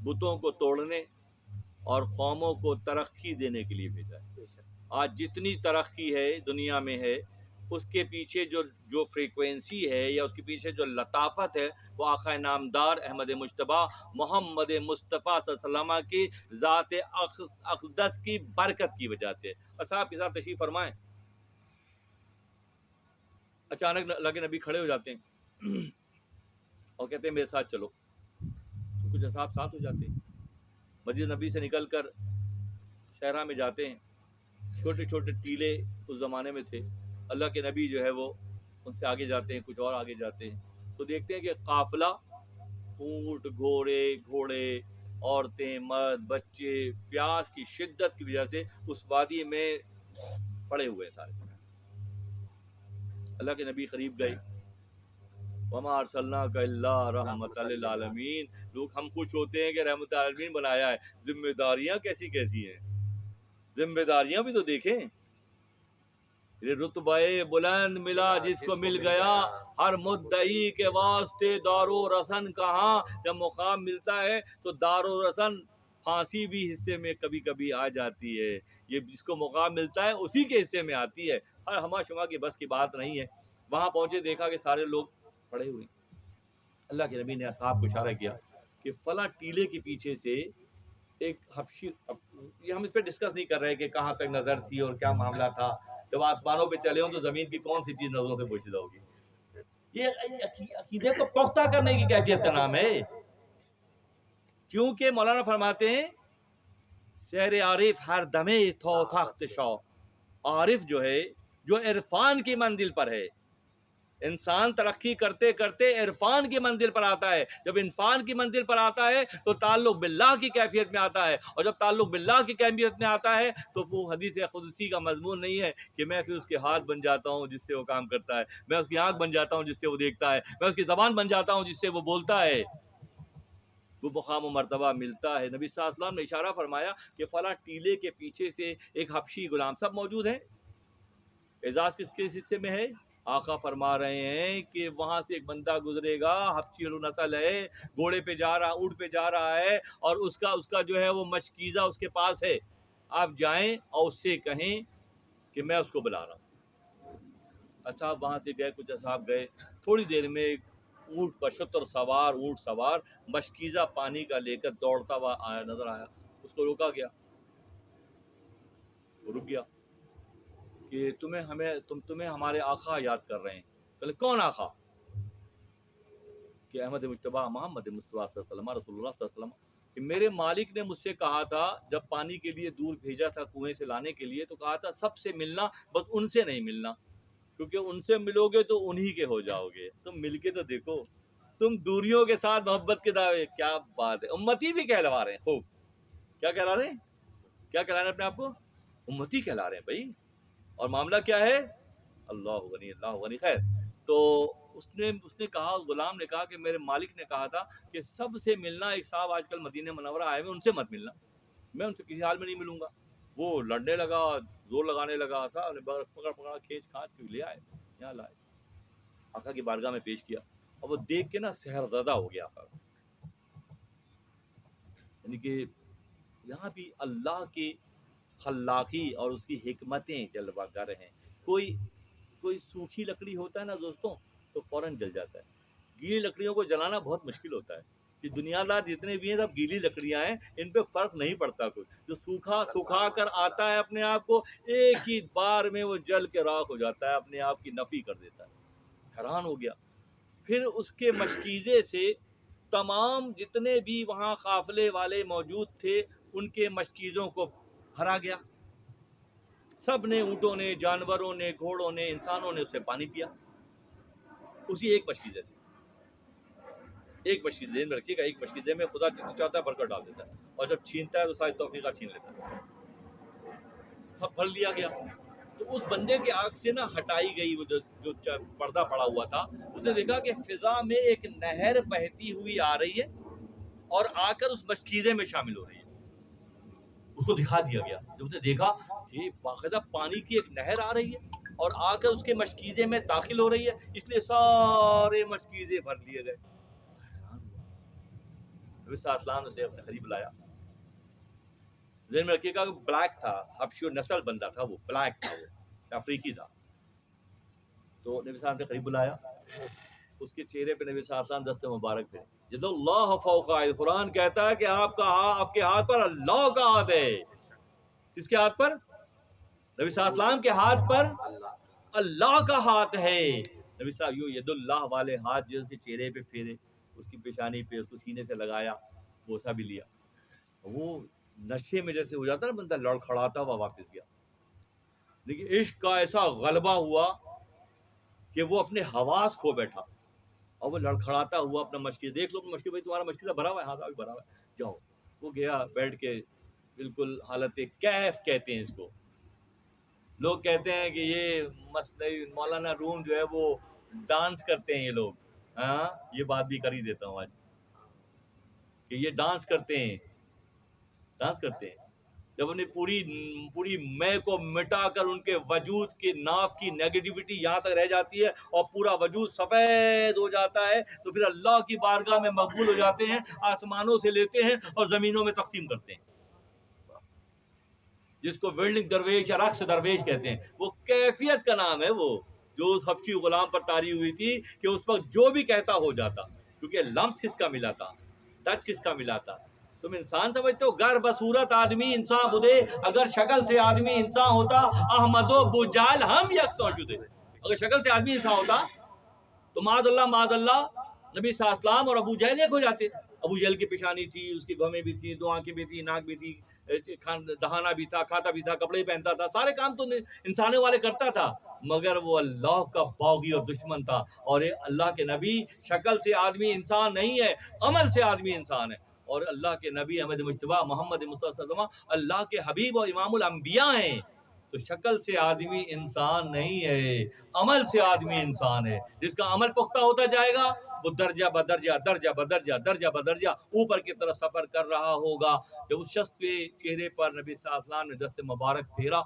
بتوں کو توڑنے اور قوموں کو ترقی دینے کے لیے بھیجا ہے۔ آج جتنی ترقی ہے دنیا میں ہے، اس کے پیچھے جو فریکوینسی ہے یا اس کے پیچھے جو لطافت ہے، وہ آقا نامدار احمد مجتبیٰ محمد مصطفیٰ صلی اللہ علیہ وسلم کی ذات اقدس کی برکت کی وجہ سے۔ اور صاحب کے ساتھ تشریف فرمائیں، اچانک اللہ کے نبی کھڑے ہو جاتے ہیں اور کہتے ہیں میرے ساتھ چلو، تو کچھ اصحاب ساتھ ہو جاتے ہیں، مسجد نبی سے نکل کر صحرا میں جاتے ہیں۔ چھوٹے چھوٹے ٹیلے اس زمانے میں تھے، اللہ کے نبی جو ہے وہ ان سے آگے جاتے ہیں، کچھ اور آگے جاتے ہیں، تو دیکھتے ہیں کہ قافلہ اونٹ گھوڑے عورتیں مرد بچے پیاس کی شدت کی وجہ سے اس وادی میں پڑے ہوئے ہیں سارے۔ اللہ کے نبی قریب گئے، وما ارسلناک الا رحمۃ للعالمین۔ لوگ ہم خوش ہوتے ہیں کہ رحمت العالمین بنایا ہے، ذمہ داریاں کیسی کیسی ہیں، ذمہ داریاں بھی تو دیکھیں۔ رتبہ بلند ملا جس کو مل گیا، ہر مدعی کے واسطے دار و رسن کہاں۔ جب مقام ملتا ہے تو دار و رسن پھانسی بھی حصے میں کبھی کبھی آ جاتی ہے، یہ جس کو مقام ملتا ہے اسی کے حصے میں آتی ہے، ہر ہما شما کی بس کی بات نہیں ہے۔ وہاں پہنچے دیکھا کہ سارے لوگ پڑے ہوئے۔ اللہ کے نبی نے اصحاب کو اشارہ کیا کہ فلاں ٹیلے کے پیچھے سے ایک حبشی، یہ ہم اس پہ ڈسکس نہیں کر رہے کہ کہاں تک نظر تھی اور کیا معاملہ تھا، جب آسمانوں پہ چلے ہوں تو زمین کی کون سی چیز نظروں سے پوشیدہ ہوگی؟ یہ عقیدے کو پختہ کرنے کی کیفیت کا نام ہے، کیونکہ مولانا فرماتے ہیں سیر عارف ہر دمے تو تخت شو، عارف جو ہے جو عرفان کی منزل پر ہے، انسان ترقی کرتے کرتے عرفان کی منزل پر آتا ہے، جب عرفان کی منزل پر آتا ہے تو تعلق باللہ کی کیفیت میں آتا ہے، اور جب تعلق باللہ کی کیفیت میں آتا ہے تو وہ حدیث قدسی کا مضمون نہیں ہے کہ میں پھر اس کے ہاتھ بن جاتا ہوں جس سے وہ کام کرتا ہے، میں اس کی آنکھ بن جاتا ہوں جس سے وہ دیکھتا ہے، میں اس کی زبان بن جاتا ہوں جس سے وہ بولتا ہے، وہ مقام و مرتبہ ملتا ہے۔ نبی صلی اللہ علیہ وسلم نے اشارہ فرمایا کہ فلاں ٹیلے کے پیچھے سے ایک حبشی غلام، سب موجود ہیں، اعزاز کس کے حصے میں ہے؟ آقا فرما رہے ہیں کہ وہاں سے ایک بندہ گزرے گا، حبشی نسل ہے، گھوڑے پہ جا رہا، اونٹ پہ جا رہا ہے، اور اس کا جو ہے وہ مشکیزہ اس کے پاس ہے، آپ جائیں اور اس سے کہیں کہ میں اس کو بلا رہا ہوں۔ اصحاب وہاں سے گئے، کچھ اصحاب گئے، تھوڑی دیر میں ایک اونٹ پر شتر سوار اونٹ سوار مشکیزہ پانی کا لے کر دوڑتا ہوا آیا، نظر آیا، اس کو روکا گیا، وہ رک گیا کہ تمہیں ہمارے آقا یاد کر رہے ہیں۔ کہ کون آقا؟ کہ احمد مجتبیٰ محمد مصطفیٰ صلی اللہ علیہ وسلم، رسول اللہ صلی اللہ علیہ وسلم، کہ میرے مالک نے مجھ سے کہا تھا جب پانی کے لیے دور بھیجا تھا کنویں سے لانے کے لیے، تو کہا تھا سب سے ملنا، بس ان سے نہیں ملنا، کیونکہ ان سے ملو گے تو انہی کے ہو جاؤ گے، تم مل کے تو دیکھو، تم دوریوں کے ساتھ محبت کے دعوے، کیا بات ہے، امتی بھی کہلوا رہے ہیں، خوب، کیا کہلا رہے ہیں، کیا کہلا رہے ہیں اپنے آپ کو؟ امتی کہلا رہے ہیں بھائی، اور معاملہ کیا ہے؟ اللہ غنی اللہ غنی۔ خیر، تو اس نے کہا، غلام نے کہا کہ میرے مالک نے کہا تھا کہ سب سے ملنا، ایک صاحب آج کل مدینہ منورہ آئے ہوئے، ان سے مت ملنا، میں ان سے کسی حال میں نہیں ملوں گا۔ وہ لڑنے لگا، زور لگانے لگا، صاحب نے پکڑا کھینچ کھانچ کے لے آئے، یہاں لائے، آقا کی بارگاہ میں پیش کیا، اور وہ دیکھ کے نا سحر زدہ ہو گیا آقا، یعنی کہ یہاں بھی اللہ کی خلاقی اور اس کی حکمتیں جلوہ گر ہیں۔ کوئی سوکھی لکڑی ہوتا ہے نا دوستوں تو فوراً جل جاتا ہے، گیلی لکڑیوں کو جلانا بہت مشکل ہوتا ہے، کہ دنیا دار جتنے بھی ہیں سب گیلی لکڑیاں ہیں، ان پہ فرق نہیں پڑتا کچھ، جو سکھا کر آتا ہے اپنے آپ کو ایک ہی بار میں وہ جل کے راکھ ہو جاتا ہے، اپنے آپ کی نفی کر دیتا ہے۔ حیران ہو گیا، پھر اس کے مشکیزے سے تمام جتنے بھی وہاں قافلے والے موجود تھے ان کے مشکیزوں کو بھرا گیا، سب نے، اونٹوں نے، جانوروں نے، گھوڑوں نے، انسانوں نے اس سے پانی پیا، اسی ایک مشکیزے سے، ایک مشکیزے، ذہن میں رکھیے گا، ایک مشکیزے میں خدا جتنا چاہتا ہے برکت ڈال دیتا ہے، اور جب چھینتا ہے تو ساری توفیقات چھین لیتا ہے، سب بھر لیا گیا۔ تو اس بندے کے آنکھ سے نا ہٹائی گئی وہ جو پردہ پڑا ہوا تھا، اس نے دیکھا کہ فضا میں ایک نہر بہتی ہوئی آ رہی ہے اور آ کر اس مشکیزے میں شامل ہو رہی ہے، اس کو دکھا دیا گیا۔ جب اس نے دیکھا کہ باقاعدہ پانی کی ایک نہر آ رہی ہے اور آ کر اس کے مشکیزے میں داخل ہو رہی ہے، اس لیے سارے مشکیزے بھر لیے گئے۔ نبی صلی اللہ علیہ وسلم نے اپنے قریب لایا. ذہن میں رکھیے گا کہ بلیک تھا، حبشی اور نسل بندہ تھا، وہ بلیک تھا، وہ افریقی تھا. تو نبی صلی اللہ علیہ وسلم نے قریب بلایا، اس کے چہرے پہ نبی صلی اللہ علیہ وسلم دست مبارک تھے. جد اللہ فوق، قرآن کہتا ہے کہ آپ کے ہاتھ پر اللہ کا ہاتھ ہے. کس کے ہاتھ پر؟ نبی صلی اللہ علیہ وسلم کے ہاتھ پر اللہ کا ہاتھ ہے. نبی صاحب یوں ید اللہ والے ہاتھ جو اس کے چہرے پہ پھیرے، اس کی پیشانی پہ، اس کو سینے سے لگایا، بوسہ بھی لیا. وہ نشے میں جیسے ہو جاتا نا بندہ، لڑکھڑاتا ہوا واپس گیا. لیکن عشق کا ایسا غلبہ ہوا کہ وہ اپنے حواس کھو بیٹھا، اور وہ لڑکھڑاتا ہوا اپنا مشکل، دیکھ لو مشکل بھائی تمہارا مشکل بھرا ہوا ہے، ہاں بھی بھرا ہوا ہے، جاؤ. وہ گیا بیٹھ کے، بالکل حالت کیف کہتے ہیں اس کو. لوگ کہتے ہیں کہ یہ مسئلہ مولانا روم جو ہے وہ ڈانس کرتے ہیں یہ لوگ. ہاں یہ بات بھی کر ہی دیتا ہوں آج کہ یہ ڈانس کرتے ہیں. جب انہیں پوری میں کو مٹا کر ان کے وجود کی ناف کی نیگیٹیوٹی یہاں تک رہ جاتی ہے اور پورا وجود سفید ہو جاتا ہے، تو پھر اللہ کی بارگاہ میں مقبول ہو جاتے ہیں، آسمانوں سے لیتے ہیں اور زمینوں میں تقسیم کرتے ہیں، جس کو ویلڈنگ درویش یا رقص درویش کہتے ہیں. وہ کیفیت کا نام ہے، وہ جو اس حبشی غلام پر طاری ہوئی تھی کہ اس وقت جو بھی کہتا ہو جاتا، کیونکہ لمس کس کا ملا تھا، ٹچ کس کا ملا تھا. تم انسان سمجھتے ہو؟ گر بصورت آدمی انسان بدے، اگر شکل سے آدمی انسان ہوتا، احمد و بجال ہم یکساں شدے. اگر شکل سے آدمی انسان ہوتا تو معاذ اللہ نبی صلی اللہ علیہ وسلم اور ابو جہل ایک ہو جاتے. ابو جہل کی پیشانی تھی، اس کی بھویں بھی تھی، 2 آنکھیں بھی تھی، ناک بھی تھی، دہانا بھی تھا، کھاتا بھی تھا، کپڑے پہنتا تھا، سارے کام تو انسانوں والے کرتا تھا، مگر وہ اللہ کا باغی اور دشمن تھا. اور اللہ کے نبی شکل سے آدمی انسان نہیں ہے، عمل سے آدمی انسان ہے. اور اللہ کے نبی احمد مجتبیٰ محمد مصطفیٰ صلی اللہ علیہ وسلم اللہ کے حبیب اور امام الانبیاء ہیں. تو شکل سے آدمی انسان نہیں ہے، عمل سے آدمی انسان ہے. جس کا عمل پختہ ہوتا جائے گا وہ درجہ بدرجہ اوپر کی طرف سفر کر رہا ہوگا. جب اس شخص کے چہرے پر نبی صلی اللہ علیہ وسلم نے دست مبارک پھیرا